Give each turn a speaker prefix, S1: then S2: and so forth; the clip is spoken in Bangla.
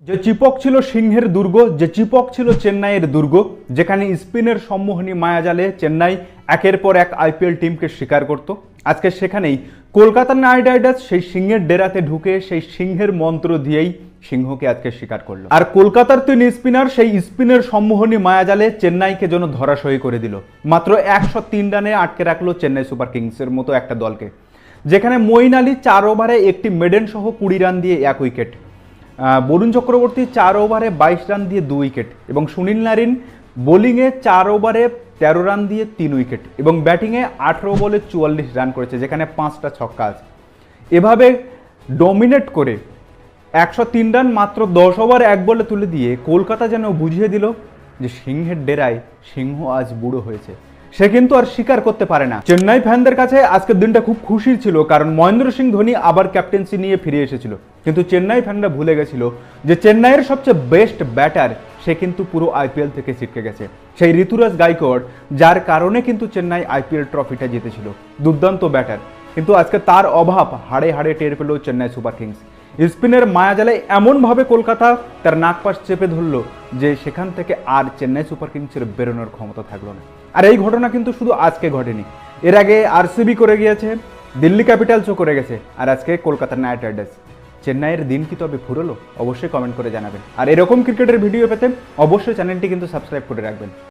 S1: যে চিপক ছিল সিংহের দুর্গ, যে চিপক ছিল চেন্নাইয়ের দুর্গ, যেখানে স্পিনের সম্মোহনী মায়াজালে চেন্নাই একের পর এক আইপিএল টিমকে শিকার করত, আজকে সেখানেই কলকাতা নাইট রাইডার্স সেই সিংহের ডেরাতে ঢুকে সেই সিংহের মন্ত্র দিয়েই সিংহকে আজকে শিকার করলো। আর কলকাতার তিন স্পিনার সেই স্পিনের সম্মোহনী মায়াজালে চেন্নাইকে যেন ধরাশয়ী করে দিল। মাত্র 103 রানে আটকে রাখলো চেন্নাই সুপার কিংসের মতো একটা দলকে, যেখানে মঈন আলী 4 ওভারে একটি মেডেন সহ 20 রান দিয়ে 1 উইকেট, বরুণ চক্রবর্তী 4 ওভারে 22 রান দিয়ে 2 উইকেট এবং সুনীল নারিন বোলিংয়ে 4 ওভারে 13 রান দিয়ে 3 উইকেট এবং ব্যাটিংয়ে 18 বলে 44 রান করেছে, যেখানে 5টা ছক্কা আছে। এভাবে ডমিনেট করে 103 রান মাত্র 10 ওভার 1 বলে তুলে দিয়ে কলকাতা যেন বুঝিয়ে দিল যে সিংহের ডেরায় সিংহ আজ বুড়ো হয়েছে, সে কিন্তু আর স্বীকার করতে পারে না। চেন্নাই ফ্যানদের কাছে আজকের দিনটা খুব খুশির ছিল, কারণ মহেন্দ্র সিং ধোনি আবার ক্যাপ্টেন্সি নিয়ে ফিরে এসেছিল। কিন্তু চেন্নাই ফ্যানরা ভুলে গেছিল যে চেন্নাইয়ের সবচেয়ে বেস্ট ব্যাটার সে কিন্তু পুরো আইপিএল থেকে ছিটকে গেছে, সেই ঋতুরাজ গাইকোয়াড, যার কারণে কিন্তু চেন্নাই আইপিএল ট্রফিটা জিতেছিল। দুর্দান্ত ব্যাটার, কিন্তু আজকে তার অভাব হাড়ে হাড়ে টের পেল চেন্নাই সুপার কিংস। স্পিনের মায়াজালে এমনভাবে কলকাতা তার নাকপাশ চেপে ধরলো যে সেখান থেকে আর চেন্নাই সুপার কিংসের বেরোনোর ক্ষমতা থাকলো না। আর এই ঘটনা কিন্তু শুধু আজকে ঘটেনি, এর আগে আরসিবি করে গিয়েছে, দিল্লি ক্যাপিটালসও করে গেছে, আর আজকে কলকাতা নাইট রাইডার্স। চেন্নাইয়ের দিন কি তবে ফুরলো? অবশ্যই কমেন্ট করে জানাবেন। আর এরকম ক্রিকেটের ভিডিও পেতে অবশ্যই চ্যানেলটি কিন্তু সাবস্ক্রাইব করে রাখবেন।